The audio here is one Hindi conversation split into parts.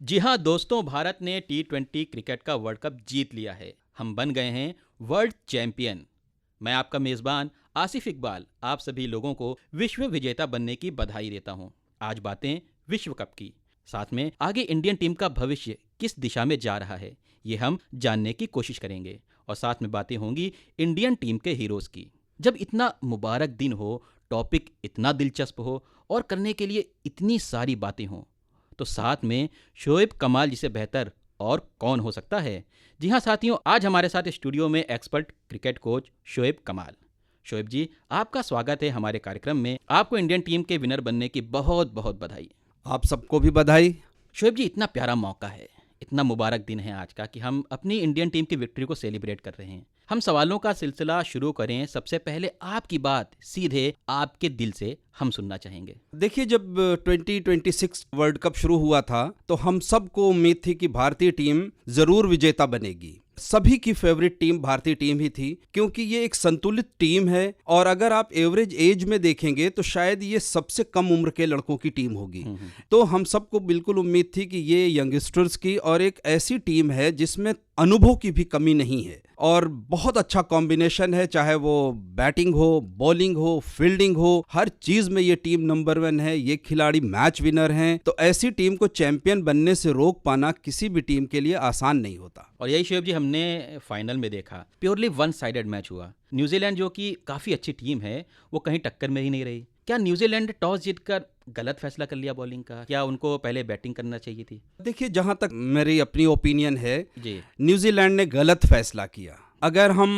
जी हाँ दोस्तों, भारत ने T20 क्रिकेट का वर्ल्ड कप जीत लिया है। हम बन गए हैं वर्ल्ड चैंपियन। मैं आपका मेज़बान आसिफ इकबाल आप सभी लोगों को विश्व विजेता बनने की बधाई देता हूँ। आज बातें विश्व कप की, साथ में आगे इंडियन टीम का भविष्य किस दिशा में जा रहा है ये हम जानने की कोशिश करेंगे। और साथ में बातें होंगी इंडियन टीम के हीरोज़ की। जब इतना मुबारक दिन हो, टॉपिक इतना दिलचस्प हो और करने के लिए इतनी सारी बातें हों, तो साथ में शोएब कमाल जिसे बेहतर और कौन हो सकता है। जी हाँ साथियों, आज हमारे साथ स्टूडियो में एक्सपर्ट क्रिकेट कोच शोएब कमाल। शोएब जी, आपका स्वागत है हमारे कार्यक्रम में। आपको इंडियन टीम के विनर बनने की बहुत बहुत बधाई। आप सबको भी बधाई। शोएब जी, इतना प्यारा मौका है, इतना मुबारक दिन है आज का कि हम अपनी इंडियन टीम की विक्ट्री को सेलिब्रेट कर रहे हैं। हम सवालों का सिलसिला शुरू करें। सबसे पहले आपकी बात सीधे आपके दिल से हम सुनना चाहेंगे। देखिए, जब 2026 वर्ल्ड कप शुरू हुआ था तो हम सबको उम्मीद थी कि भारतीय टीम जरूर विजेता बनेगी। सभी की फेवरेट टीम भारतीय टीम ही थी, क्योंकि ये एक संतुलित टीम है और अगर आप एवरेज एज में देखेंगे तो शायद ये सबसे कम उम्र के लड़कों की टीम होगी। तो हम सबको बिल्कुल उम्मीद थी कि ये यंगस्टर्स की और एक ऐसी टीम है जिसमें अनुभव की भी कमी नहीं है और बहुत अच्छा कॉम्बिनेशन है, चाहे वो बैटिंग हो, बॉलिंग हो, फील्डिंग हो, हर चीज में ये टीम नंबर 1 है। ये खिलाड़ी मैच विनर हैं, तो ऐसी टीम को चैंपियन बनने से रोक पाना किसी भी टीम के लिए आसान नहीं होता। और यही शोएब जी हमने फाइनल में देखा, प्योरली वन साइडेड मैच हुआ। न्यूजीलैंड जो कि काफ़ी अच्छी टीम है वो कहीं टक्कर में ही नहीं रही। क्या न्यूजीलैंड टॉस जीतकर गलत फैसला कर लिया बॉलिंग का? क्या उनको पहले बैटिंग करना चाहिए थी? देखिए, जहां तक मेरी अपनी ओपिनियन है जी, न्यूजीलैंड ने गलत फैसला किया। अगर हम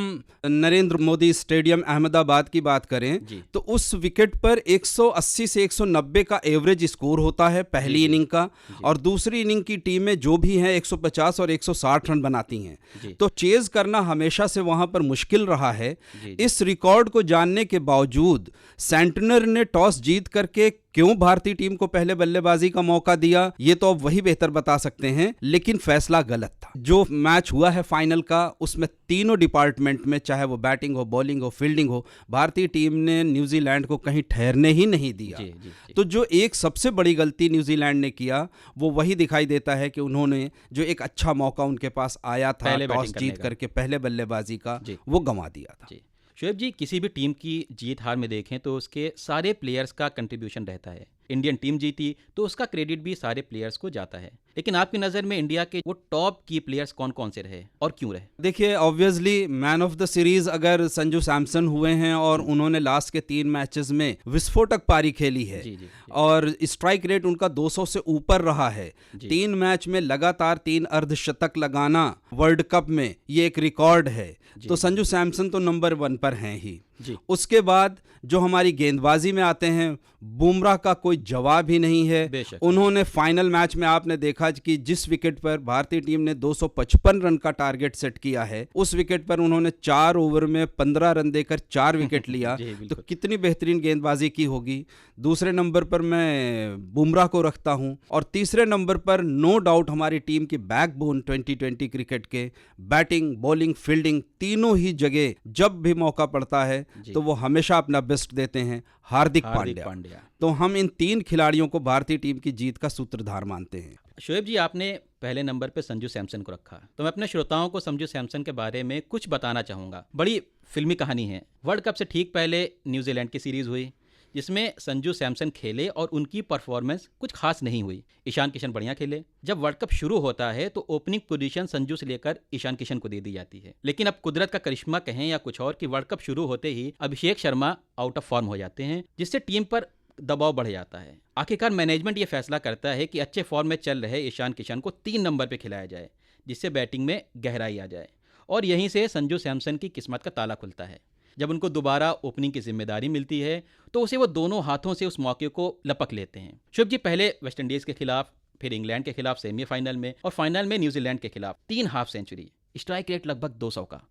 नरेंद्र मोदी स्टेडियम अहमदाबाद की बात करें जी। तो उस विकेट पर 180 से 190 का एवरेज स्कोर होता है पहली इनिंग का, और दूसरी इनिंग की टीमें जो भी हैं 150 और 160 रन बनाती हैं। तो चेज करना हमेशा से वहां पर मुश्किल रहा है। इस रिकॉर्ड को जानने के बावजूद सेंटनर ने टॉस जीत करके क्यों भारतीय टीम को पहले बल्लेबाजी का मौका दिया, ये तो अब वही बेहतर बता सकते हैं, लेकिन फैसला गलत था। जो मैच हुआ है फाइनल का, उसमें तीनों डिपार्टमेंट में, चाहे वो बैटिंग हो, बॉलिंग हो, फील्डिंग हो, भारतीय टीम ने न्यूजीलैंड को कहीं ठहरने ही नहीं दिया। जी। तो जो एक सबसे बड़ी गलती न्यूजीलैंड ने किया वो वही दिखाई देता है कि उन्होंने जो एक अच्छा मौका उनके पास आया था टॉस जीत करके पहले बल्लेबाजी का, वो गंवा दिया था। शोएब जी, किसी भी टीम की जीत हार में देखें तो उसके सारे प्लेयर्स का कंट्रीब्यूशन रहता है। इंडियन टीम जीती तो उसका क्रेडिट भी सारे प्लेयर्स को जाता है, लेकिन आपकी नज़र में इंडिया के वो टॉप की प्लेयर्स कौन कौन से रहे और क्यों रहे? देखिए, obviously man of the series अगर संजू सैमसन हुए हैं और उन्होंने लास्ट के 3 मैचेस में विस्फोटक पारी खेली है। जी। और स्ट्राइक रेट उनका 200 से ऊपर रहा है। 3 मैच में लगातार 3 अर्धशतक लगाना वर्ल्ड कप में ये एक रिकॉर्ड है। तो संजू सैमसन तो नंबर 1 पर हैं ही। उसके बाद जो हमारी गेंदबाजी में आते हैं, बुमराह का कोई जवाब ही नहीं है। उन्होंने फाइनल मैच में आपने देखा कि जिस विकेट पर भारतीय टीम ने 255 रन का टारगेट सेट किया है, उस विकेट पर उन्होंने 4 ओवर में 15 रन देकर 4 विकेट लिया। तो कितनी बेहतरीन गेंदबाजी की होगी। दूसरे नंबर पर मैं बुमराह को रखता हूं और तीसरे नंबर पर नो डाउट हमारी टीम की बैकबोन 2020 क्रिकेट के बैटिंग, बॉलिंग, फील्डिंग तीनों ही जगह जब भी मौका पड़ता है तो वो हमेशा अपना बेस्ट देते हैं, हार्दिक पांड्या। तो हम इन 3 खिलाड़ियों को भारतीय टीम की जीत का सूत्रधार मानते हैं। शोएब जी, आपने पहले नंबर पे संजू सैमसन को रखा, तो मैं अपने श्रोताओं को संजू सैमसन के बारे में कुछ बताना चाहूँगा। बड़ी फिल्मी कहानी है। वर्ल्ड कप से ठीक पहले न्यूजीलैंड की सीरीज़ हुई जिसमें संजू सैमसन खेले और उनकी परफॉर्मेंस कुछ खास नहीं हुई। ईशान किशन बढ़िया खेले। जब वर्ल्ड कप शुरू होता है तो ओपनिंग पोजीशन संजू से लेकर ईशान किशन को दे दी जाती है, लेकिन अब कुदरत का करिश्मा कहें या कुछ और कि वर्ल्ड कप शुरू होते ही Abhishek Sharma out of form हो जाते हैं, जिससे टीम पर दबाव बढ़ जाता है। आखिरकार मैनेजमेंट ये फैसला करता है कि अच्छे फॉर्म में चल रहे ईशान किशन को 3 नंबर पर खिलाया जाए, जिससे बैटिंग में गहराई आ जाए। और यहीं से संजू सैमसन की किस्मत का ताला खुलता है। जब उनको दोबारा ओपनिंग की जिम्मेदारी मिलती है तो उसे वो दोनों हाथों से उस मौके को लपक लेते हैं। शोएब जी, पहले वेस्टइंडीज़ के खिलाफ, फिर इंग्लैंड के खिलाफ सेमीफाइनल में और फाइनल में न्यूजीलैंड के खिलाफ 3 हाफ सेंचुरी, स्ट्राइक रेट लगभग 200 का।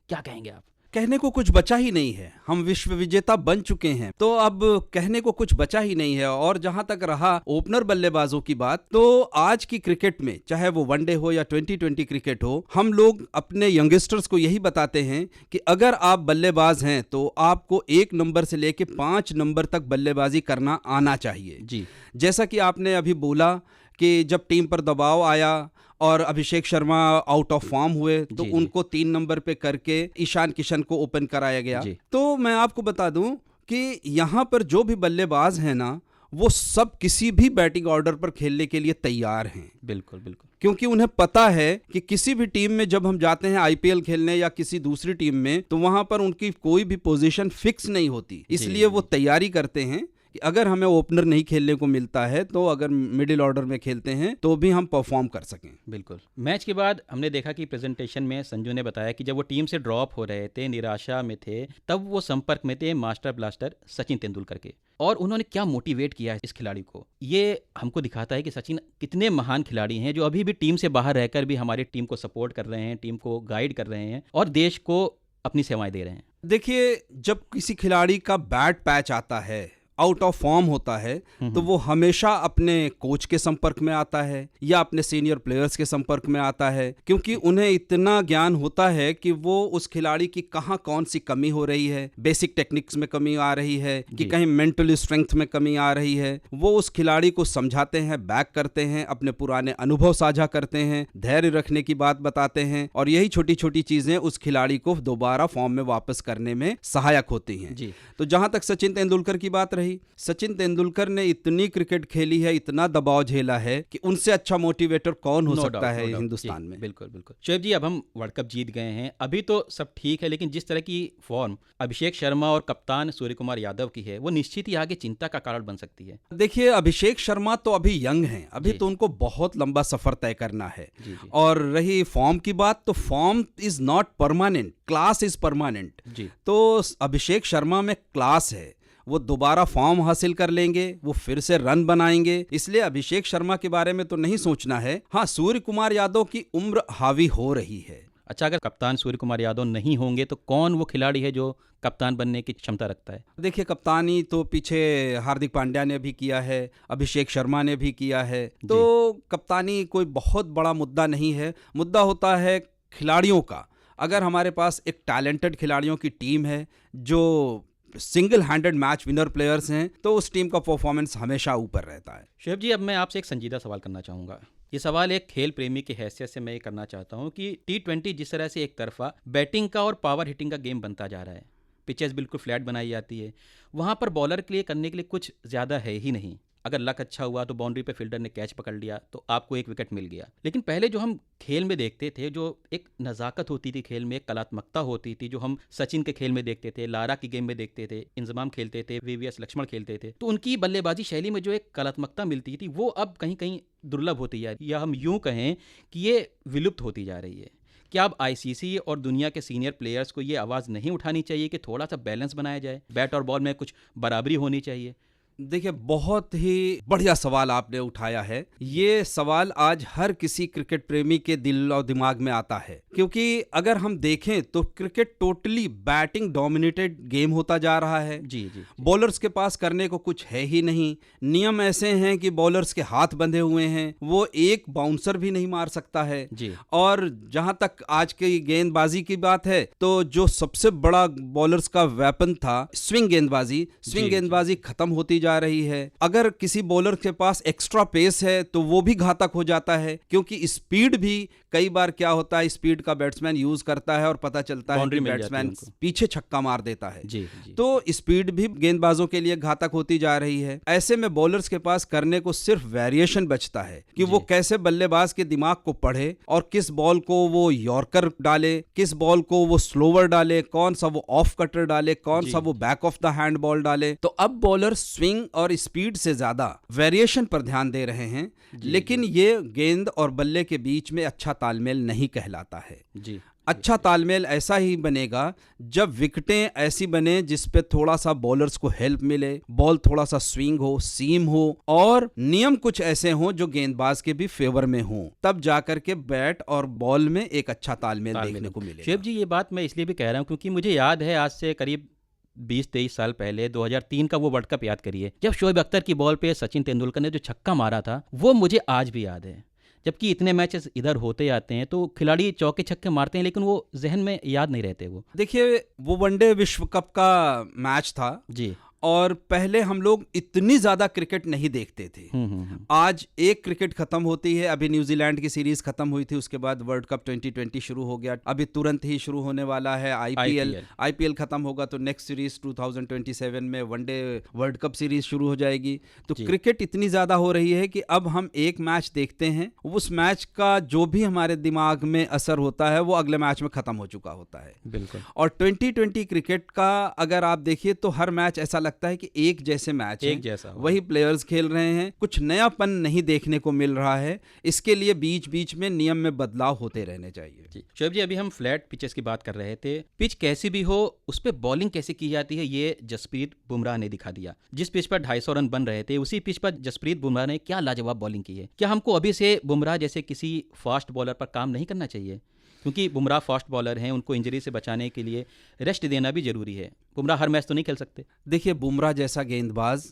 क्या कहेंगे आप? कहने को कुछ बचा ही नहीं है। हम विश्व विजेता बन चुके हैं, तो अब कहने को कुछ बचा ही नहीं है। और जहां तक रहा ओपनर बल्लेबाजों की बात, तो आज की क्रिकेट में चाहे वो वनडे हो या 2020 क्रिकेट हो, हम लोग अपने यंगस्टर्स को यही बताते हैं कि अगर आप बल्लेबाज हैं तो आपको 1 नंबर से लेके 5 नंबर तक बल्लेबाजी करना आना चाहिए। जी। जैसा कि आपने अभी बोला कि जब टीम पर दबाव आया और Abhishek Sharma out of form हुए तो उनको 3 नंबर पे करके ईशान किशन को ओपन कराया गया। तो मैं आपको बता दूं कि यहाँ पर जो भी बल्लेबाज हैं ना, वो सब किसी भी बैटिंग ऑर्डर पर खेलने के लिए तैयार हैं। बिल्कुल बिल्कुल, क्योंकि उन्हें पता है कि किसी भी टीम में जब हम जाते हैं आईपीएल खेलने या किसी दूसरी टीम में, तो वहां पर उनकी कोई भी पोजीशन फिक्स नहीं होती, इसलिए वो तैयारी करते हैं कि अगर हमें ओपनर नहीं खेलने को मिलता है तो अगर मिडिल ऑर्डर में खेलते हैं तो भी हम परफॉर्म कर सकें। बिल्कुल। मैच के बाद हमने देखा कि प्रेजेंटेशन में संजू ने बताया कि जब वो टीम से ड्रॉप हो रहे थे, निराशा में थे, तब वो संपर्क में थे मास्टर ब्लास्टर सचिन तेंदुलकर के, और उन्होंने क्या मोटिवेट किया है इस खिलाड़ी को। ये हमको दिखाता है कि सचिन कितने महान खिलाड़ी हैं, जो अभी भी टीम से बाहर रहकर भी हमारी टीम को सपोर्ट कर रहे हैं, टीम को गाइड कर रहे हैं और देश को अपनी सेवाएं दे रहे हैं। देखिए, जब किसी खिलाड़ी का बैड पैच आता है, आउट ऑफ फॉर्म होता है, तो वो हमेशा अपने कोच के संपर्क में आता है या अपने सीनियर प्लेयर्स के संपर्क में आता है, क्योंकि उन्हें इतना ज्ञान होता है कि वो उस खिलाड़ी की कहाँ कौन सी कमी हो रही है, बेसिक टेक्निक्स में कमी आ रही है कि कहीं मेंटल स्ट्रेंथ में कमी आ रही है। वो उस खिलाड़ी को समझाते हैं, बैक करते हैं, अपने पुराने अनुभव साझा करते हैं, धैर्य रखने की बात बताते हैं, और यही छोटी छोटी चीजें उस खिलाड़ी को दोबारा फॉर्म में वापस करने में सहायक होती हैं। तो जहां तक सचिन तेंदुलकर की बात रही, सचिन तेंदुलकर ने इतनी क्रिकेट खेली है, इतना दबाव झेला है कि उनसे अच्छा मोटिवेटर कौन हो सकता है हिंदुस्तान में। बिल्कुल बिल्कुल। शोएब जी, अब हम वर्ल्ड कप जीत गए हैं, अभी तो सब ठीक है, लेकिन जिस तरह की फॉर्म अभिषेक शर्मा और कप्तान सूर्य कुमार यादव की है, वो निश्चित ही आगे चिंता का कारण बन सकती है। देखिए, अभिषेक शर्मा तो अभी यंग हैं, अभी तो उनको बहुत लंबा सफर तय करना है। और रही फॉर्म की बात, तो form is not permanent, class is permanent. तो अभिषेक शर्मा में क्लास है, वो दोबारा फॉर्म हासिल कर लेंगे, वो फिर से रन बनाएंगे, इसलिए अभिषेक शर्मा के बारे में तो नहीं सोचना है। हाँ, सूर्य कुमार यादव की उम्र हावी हो रही है। अच्छा, अगर कप्तान सूर्य कुमार यादव नहीं होंगे तो कौन वो खिलाड़ी है जो कप्तान बनने की क्षमता रखता है? देखिए, कप्तानी तो पीछे हार्दिक पांड्या ने भी किया है, अभिषेक शर्मा ने भी किया है, तो कप्तानी कोई बहुत बड़ा मुद्दा नहीं है। मुद्दा होता है खिलाड़ियों का। अगर हमारे पास एक टैलेंटेड खिलाड़ियों की टीम है जो single handed match winner players हैं, तो उस टीम का परफॉर्मेंस हमेशा ऊपर रहता है। शोएब जी, अब मैं आपसे एक संजीदा सवाल करना चाहूँगा। ये सवाल एक खेल प्रेमी की हैसियत से मैं ये करना चाहता हूँ कि T20 जिस तरह से एक तरफा बैटिंग का और पावर हिटिंग का गेम बनता जा रहा है, पिचेस बिल्कुल फ्लैट बनाई जाती है, वहाँ पर बॉलर के लिए करने के लिए कुछ ज़्यादा है ही नहीं। अगर लक अच्छा हुआ तो बाउंड्री पे फील्डर ने कैच पकड़ लिया तो आपको एक विकेट मिल गया। लेकिन पहले जो हम खेल में देखते थे, जो एक नज़ाकत होती थी खेल में, एक कलात्मकता होती थी, जो हम सचिन के खेल में देखते थे, लारा की गेम में देखते थे, इंजमाम खेलते थे, VVS लक्ष्मण खेलते थे, तो उनकी बल्लेबाजी शैली में जो एक कलात्मकता मिलती थी, वो अब कहीं कहीं दुर्लभ होती जा रही है, या हम यूँ कहें कि ये विलुप्त होती जा रही है। क्या अब ICC और दुनिया के सीनियर प्लेयर्स को ये आवाज़ नहीं उठानी चाहिए कि थोड़ा सा बैलेंस बनाया जाए, बैट और बॉल में कुछ बराबरी होनी चाहिए? देखिए, बहुत ही बढ़िया सवाल आपने उठाया है। ये सवाल आज हर किसी क्रिकेट प्रेमी के दिल और दिमाग में आता है, क्योंकि अगर हम देखें तो cricket totally batting dominated game होता जा रहा है। जी। बॉलर्स के पास करने को कुछ है ही नहीं। नियम ऐसे हैं कि बॉलर्स के हाथ बंधे हुए हैं, वो एक बाउंसर भी नहीं मार सकता है जी। और जहां तक आज की गेंदबाजी की बात है, तो जो सबसे बड़ा बॉलर्स का वेपन था स्विंग गेंदबाजी खत्म होती जा रही है। अगर किसी बॉलर के पास एक्स्ट्रा पेस है तो वो भी घातक हो जाता है, क्योंकि स्पीड भी कई बार क्या होता है, स्पीड का बैट्समैन यूज करता है और पता चलता है कि बैट्समैन पीछे छक्का मार देता है। जी। तो स्पीड भी गेंदबाजों के लिए घातक होती जा रही है। ऐसे में बॉलर्स के पास करने को सिर्फ वेरिएशन बचता है कि वो कैसे बल्लेबाज के दिमाग को पढ़े और किस बॉल को वो यॉर्कर डाले, किस बॉल को वो स्लोवर डाले, कौन सा वो ऑफ कटर डाले, कौन सा वो back of the hand ball डाले। तो अब बॉलर स्विंग और स्पीड से ज्यादा वेरिएशन पर ध्यान दे रहे हैं, लेकिन ये गेंद और बल्ले के बीच में अच्छा तालमेल नहीं कहलाता है। जी। अच्छा तालमेल ऐसा ही बनेगा जब विकेटें ऐसी बने जिस पे थोड़ा सा बॉलर्स को हेल्प मिले, बॉल थोड़ा सा स्विंग हो, सीम हो और नियम कुछ ऐसे हों जो गेंदबाज के भी फेवर में हों, तब जाकर के बैट और बॉल में एक अच्छा तालमेल देखने को मिलेगा। शोएब जी, ये बात मैं इसलिए भी कह रहा हूँ क्योंकि मुझे याद है आज से करीब 20-23 साल पहले 2003 का वो वर्ल्ड कप याद करिए, जब शोएब अख्तर की बॉल पे सचिन तेंदुलकर ने जो छक्का मारा था, वो मुझे आज भी याद है। जबकि इतने मैचेस इधर होते आते हैं तो खिलाड़ी चौके छक्के मारते हैं, लेकिन वो जहन में याद नहीं रहते। वो देखिए, वो वनडे विश्व कप का मैच था जी, और पहले हम लोग इतनी ज्यादा क्रिकेट नहीं देखते थे। आज एक क्रिकेट खत्म होती है, अभी न्यूजीलैंड की सीरीज खत्म हुई थी, उसके बाद वर्ल्ड कप 2020 शुरू हो गया, अभी तुरंत ही शुरू होने वाला है आईपीएल खत्म होगा तो नेक्स्ट सीरीज 2027 में वनडे वर्ल्ड कप सीरीज शुरू हो जाएगी। तो क्रिकेट इतनी ज्यादा हो रही है कि अब हम एक मैच देखते हैं, उस मैच का जो भी हमारे दिमाग में असर होता है वो अगले मैच में खत्म हो चुका होता है। बिल्कुल। और 2020 क्रिकेट का अगर आप देखिए तो हर मैच ऐसा लगता है कि एक जैसे मैच एक जैसा वही प्लेयर्स खेल रहे हैं, कुछ नयापन नहीं देखने को मिल रहा है। इसके लिए बीच बीच में नियम में बदलाव होते रहने चाहिए। शोएब जी, अभी हम फ्लैट पिचेस की बात कर रहे थे। पिच कैसी भी हो उस पर बॉलिंग कैसे की जाती है ये जसप्रीत बुमराह ने दिखा दिया। जिस पिच पर 250 रन बन रहे थे उसी पिच पर जसप्रीत बुमराह ने क्या लाजवाब बॉलिंग की है। क्या हमको अभी से बुमराह जैसे किसी फास्ट बॉलर पर काम नहीं करना चाहिए? क्योंकि बुमराह फास्ट बॉलर हैं, उनको इंजरी से बचाने के लिए रेस्ट देना भी जरूरी है। बुमराह हर मैच तो नहीं खेल सकते। देखिए, बुमराह जैसा गेंदबाज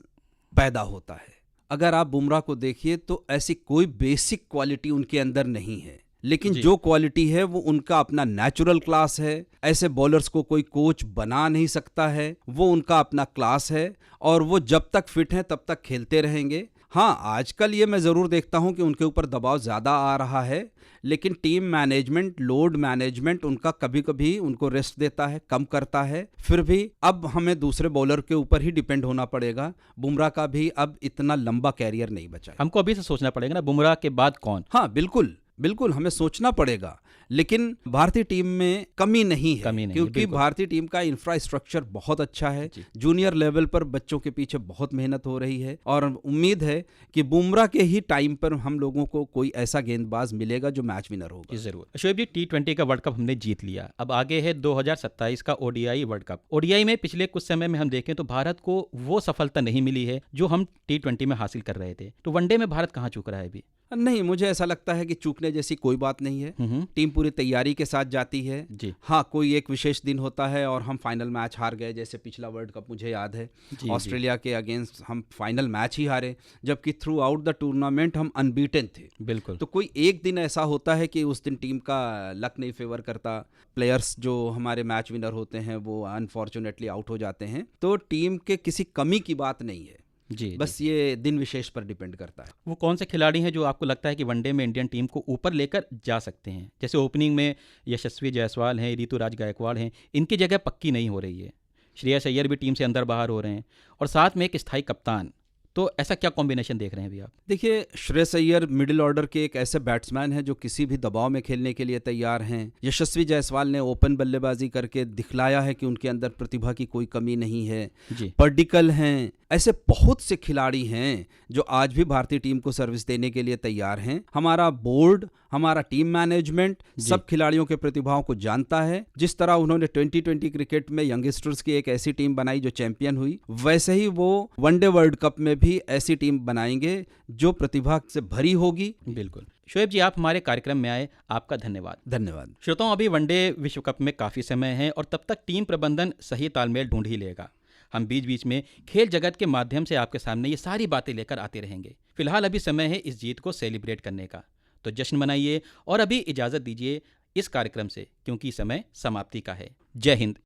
पैदा होता है। अगर आप बुमराह को देखिए तो ऐसी कोई बेसिक क्वालिटी उनके अंदर नहीं है, लेकिन जो क्वालिटी है वो उनका अपना नेचुरल क्लास है। ऐसे बॉलर्स को कोई कोच बना नहीं सकता है, वो उनका अपना क्लास है और वो जब तक फिट हैं तब तक खेलते रहेंगे। हाँ, आजकल ये मैं ज़रूर देखता हूँ कि उनके ऊपर दबाव ज़्यादा आ रहा है, लेकिन टीम मैनेजमेंट, लोड मैनेजमेंट उनका कभी कभी उनको रेस्ट देता है, कम करता है। फिर भी अब हमें दूसरे बॉलर के ऊपर ही डिपेंड होना पड़ेगा। बुमराह का भी अब इतना लंबा कैरियर नहीं बचा है। हमको अभी से सोचना पड़ेगा ना, बुमराह के बाद कौन? हाँ, बिल्कुल बिल्कुल हमें सोचना पड़ेगा, लेकिन भारतीय टीम में कमी नहीं है, क्योंकि भारतीय टीम का इंफ्रास्ट्रक्चर बहुत अच्छा है। जूनियर लेवल पर बच्चों के पीछे बहुत मेहनत हो रही है और उम्मीद है कि बुमराह के ही टाइम पर हम लोगों को कोई ऐसा गेंदबाज मिलेगा जो मैच विनर होगा। जरूर। शोएब जी, T20 का वर्ल्ड कप हमने जीत लिया, अब आगे है 2027 का ODI वर्ल्ड कप। ODI में पिछले कुछ समय में हम देखें तो भारत को वो सफलता नहीं मिली है जो हम T20 में हासिल कर रहे थे। तो वनडे में भारत कहाँ चूक रहा है अभी? नहीं, मुझे ऐसा लगता है कि चूकने जैसी कोई बात नहीं है। टीम पूरी तैयारी के साथ जाती है जी। हाँ, कोई एक विशेष दिन होता है और हम फाइनल मैच हार गए, जैसे पिछला वर्ल्ड कप मुझे याद है, ऑस्ट्रेलिया के अगेंस्ट हम फाइनल मैच ही हारे, जबकि थ्रू आउट द टूर्नामेंट हम अनबीटन थे। बिल्कुल। तो कोई एक दिन ऐसा होता है कि उस दिन टीम का लक नहीं फेवर करता, प्लेयर्स जो हमारे मैच विनर होते हैं वो अनफॉर्चुनेटली आउट हो जाते हैं। तो टीम के किसी कमी की बात नहीं है, बस ये दिन विशेष पर डिपेंड करता है। वो कौन से खिलाड़ी हैं जो आपको लगता है कि वनडे में इंडियन टीम को ऊपर लेकर जा सकते हैं? जैसे ओपनिंग में यशस्वी जायसवाल हैं, ऋतुराज गायकवाड़ हैं, इनकी जगह पक्की नहीं हो रही है। श्रेयस अय्यर भी टीम से अंदर बाहर हो रहे हैं और साथ में एक स्थायी कप्तान। तो ऐसा क्या कॉम्बिनेशन देख रहे हैं अभी आप? देखिए, श्रेयस अय्यर मिडिल ऑर्डर के एक ऐसे बैट्समैन हैं जो किसी भी दबाव में खेलने के लिए तैयार हैं। यशस्वी जायसवाल ने ओपन बल्लेबाजी करके दिखलाया है कि उनके अंदर प्रतिभा की कोई कमी नहीं है। पर्डिकल हैं, ऐसे बहुत से खिलाड़ी हैं जो आज भी भारतीय टीम को सर्विस देने के लिए तैयार हैं। हमारा बोर्ड, हमारा टीम मैनेजमेंट सब खिलाड़ियों के प्रतिभाओं को जानता है। जिस तरह उन्होंने 2020 क्रिकेट में यंगस्टर्स की एक ऐसी टीम बनाई जो चैंपियन हुई, वैसे ही वो वनडे वर्ल्ड कप में भी ऐसी टीम बनाएंगे जो प्रतिभा से भरी होगी। बिल्कुल। शोएब जी, आप हमारे कार्यक्रम में आए, आपका धन्यवाद। धन्यवाद। श्रोताओं, अभी वनडे विश्व कप में काफ़ी समय है और तब तक टीम प्रबंधन सही तालमेल ढूंढ ही लेगा। हम बीच बीच में खेल जगत के माध्यम से आपके सामने ये सारी बातें लेकर आते रहेंगे। फिलहाल अभी समय है इस जीत को सेलिब्रेट करने का, तो जश्न मनाइए और अभी इजाज़त दीजिए इस कार्यक्रम से, क्योंकि समय समाप्ति का है। जय हिंद।